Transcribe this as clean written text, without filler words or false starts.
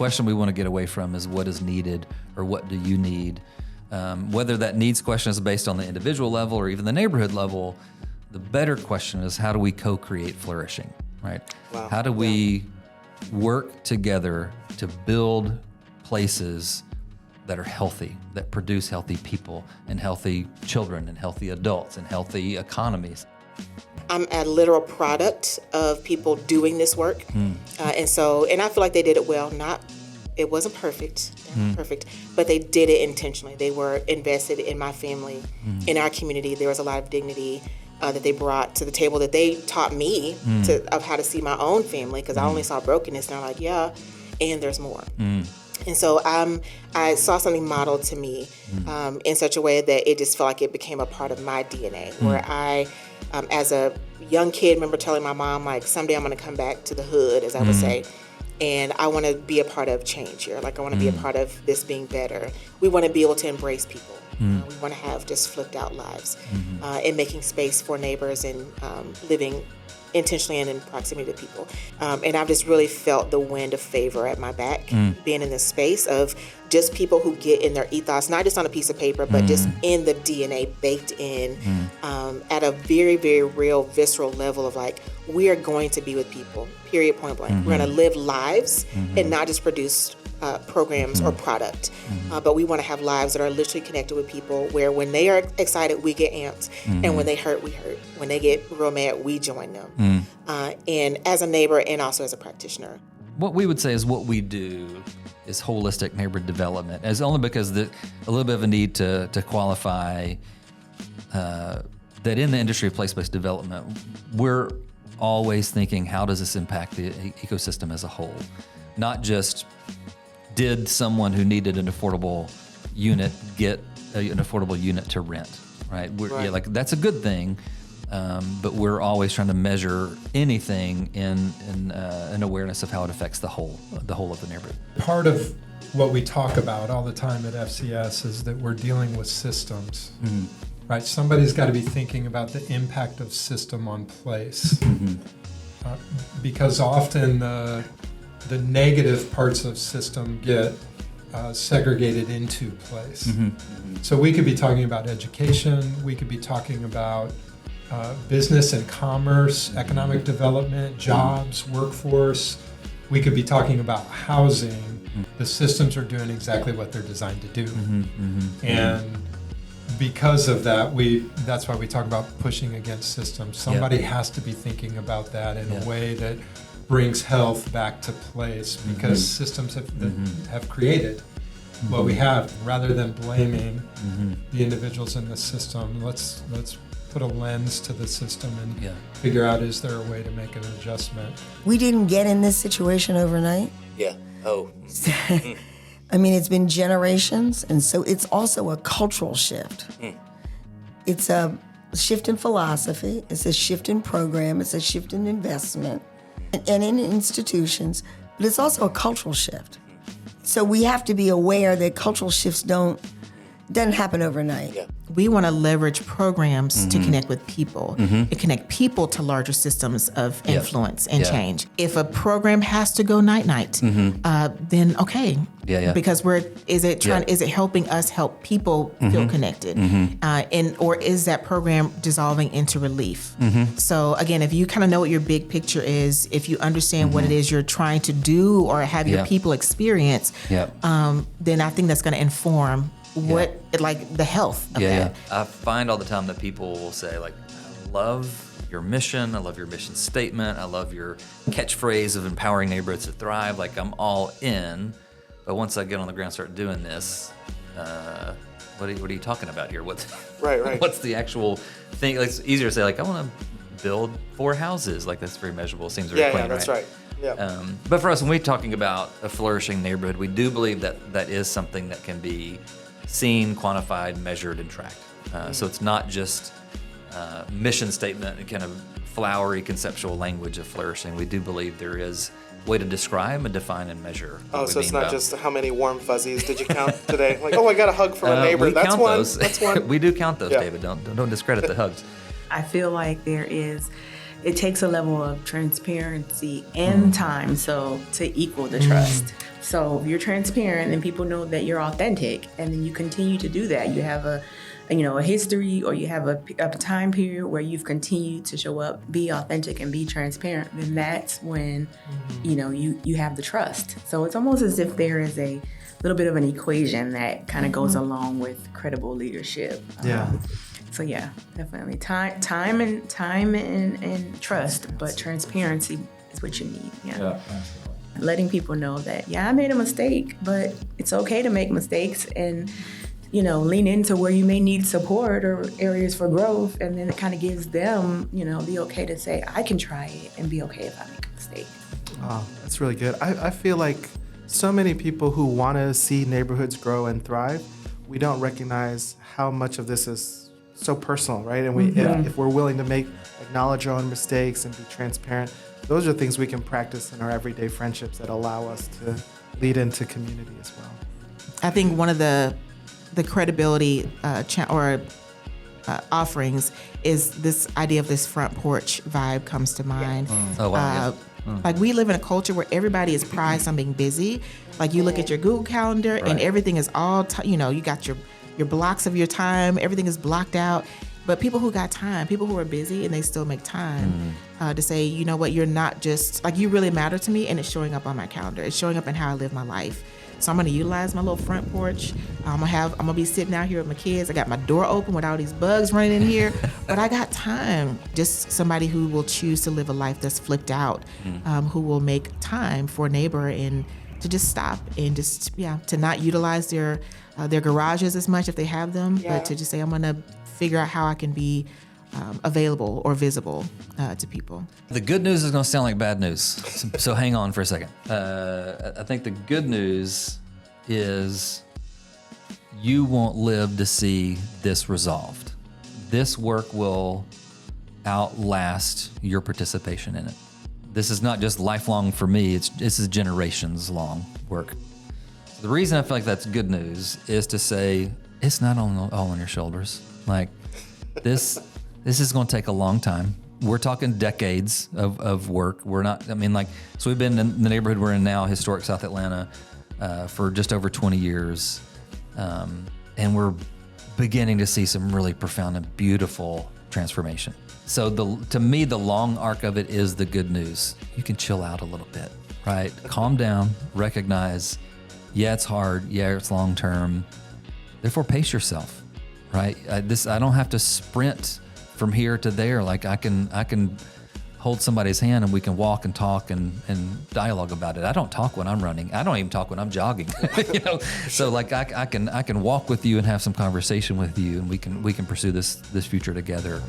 question we want to get away from is what is needed or what do you need? Whether that needs question is based on the individual level or even the neighborhood level, the better question is how do we co-create flourishing, right? Wow. How do we work together to build places that are healthy, that produce healthy people and healthy children and healthy adults and healthy economies? I'm a literal product of people doing this work. And I feel like they did it well. It wasn't perfect, perfect, but they did it intentionally. They were invested in my family, in our community. There was a lot of dignity that they brought to the table that they taught me of how to see my own family, because I only saw brokenness, and I'm like, yeah, and there's more. And so I saw something modeled to me in such a way that it just felt like it became a part of my DNA, where I, as a young kid, remember telling my mom, like, someday I'm going to come back to the hood, as I would say, and I want to be a part of change here. Like, I want to be a part of this being better. We want to be able to embrace people. We want to have just flipped out lives and making space for neighbors and living intentionally and in proximity to people. And I've just really felt the wind of favor at my back, being in this space of just people who get in their ethos, not just on a piece of paper, but just in the DNA baked in at a very, very real, visceral level of like, we are going to be with people, period, point blank. We're going to live lives and not just produce programs or product, but we want to have lives that are literally connected with people, where when they are excited, we get amped, and when they hurt, we hurt. When they get real mad, we join them. And as a neighbor and also as a practitioner. What we would say is what we do is holistic neighborhood development, as only because a little bit of a need to qualify that in the industry of place-based development, we're always thinking, how does this impact the ecosystem as a whole? Not just, did someone who needed an affordable unit get an affordable unit to rent, right? Yeah, like that's a good thing, but we're always trying to measure anything in an awareness of how it affects the whole of the neighborhood. Part of what we talk about all the time at FCS is that we're dealing with systems, right? Somebody's got to be thinking about the impact of system on place, because often the negative parts of system get segregated into place. So we could be talking about education, we could be talking about business and commerce, economic development, jobs, workforce. We could be talking about housing. The systems are doing exactly what they're designed to do. And because of that, that's why we talk about pushing against systems. Somebody has to be thinking about that in a way that brings health back to place, because systems have created what we have. Rather than blaming the individuals in the system, let's put a lens to the system and figure out, is there a way to make an adjustment? We didn't get in this situation overnight. Yeah. Oh. I mean, it's been generations, and so it's also a cultural shift. It's a shift in philosophy, it's a shift in program, it's a shift in investment, and in institutions, but it's also a cultural shift. So we have to be aware that cultural shifts doesn't happen overnight. Yeah. We want to leverage programs to connect with people and connect people to larger systems of influence and change. If a program has to go night-night, then okay. Because is it helping us help people feel connected? Or is that program dissolving into relief? So again, if you kind of know what your big picture is, if you understand what it is you're trying to do or have your people experience, then I think that's going to inform like the health of that. I find all the time that people will say, like, I love your mission, I love your mission statement, I love your catchphrase of empowering neighborhoods to thrive, like I'm all in, but once I get on the ground and start doing this, what are you talking about here? What's what's the actual thing? Like, it's easier to say, like, I want to build 4 houses, like that's very measurable, seems very clean, that's right. Yeah. But for us, when we're talking about a flourishing neighborhood, we do believe that is something that can be seen, quantified, measured, and tracked. So it's not just mission statement and kind of flowery conceptual language of flourishing. We do believe there is a way to describe and define and measure. Oh, so it's not just how many warm fuzzies did you count today? Like, I got a hug from a neighbor. That's one. That's one. We do count those, David. Don't discredit the hugs. I feel like it takes a level of transparency and time to equal the trust. So if you're transparent and people know that you're authentic, and then you continue to do that, you have a history, or you have a time period where you've continued to show up, be authentic and be transparent, then that's when, you have the trust. So it's almost as if there is a little bit of an equation that kind of goes along with credible leadership. Yeah. So yeah, definitely time and trust, but transparency is what you need. Yeah. Letting people know that, I made a mistake, but it's okay to make mistakes, and lean into where you may need support or areas for growth, and then it kind of gives them, the okay to say, I can try it and be okay if I make a mistake. Wow, that's really good. I feel like so many people who want to see neighborhoods grow and thrive, we don't recognize how much of this is so personal, right? And if we're willing to acknowledge our own mistakes and be transparent, those are things we can practice in our everyday friendships that allow us to lead into community as well. I think one of the credibility offerings is this idea of this front porch vibe comes to mind. Oh, wow. Like, we live in a culture where everybody is prized on being busy. Like, you look at your Google Calendar and everything is all, you got your blocks of your time, everything is blocked out. But people who got time, people who are busy and they still make time to say, you know what, you're not just, like, you really matter to me, and it's showing up on my calendar. It's showing up in how I live my life. So I'm gonna utilize my little front porch. I'm gonna be sitting out here with my kids. I got my door open with all these bugs running in here, but I got time. Just somebody who will choose to live a life that's flipped out, who will make time for a neighbor and to just stop and just, to not utilize their garages as much if they have them, but to just say, I'm gonna figure out how I can be available or visible to people. The good news is going to sound like bad news, so hang on for a second. I think the good news is you won't live to see this resolved. This work will outlast your participation in it. This is not just lifelong for me, this is generations long work. So the reason I feel like that's good news is to say it's not all on your shoulders. Like, this is going to take a long time. We're talking decades of work. We're not, so we've been in the neighborhood we're in now, historic South Atlanta, for just over 20 years. And we're beginning to see some really profound and beautiful transformation. So to me, the long arc of it is the good news. You can chill out a little bit, right? Calm down, recognize, it's hard, it's long term. Therefore, pace yourself, right? I don't have to sprint from here to there. Like, I can hold somebody's hand and we can walk and talk and dialogue about it. I don't talk when I'm running. I don't even talk when I'm jogging. So like I can walk with you and have some conversation with you, and we can pursue this future together.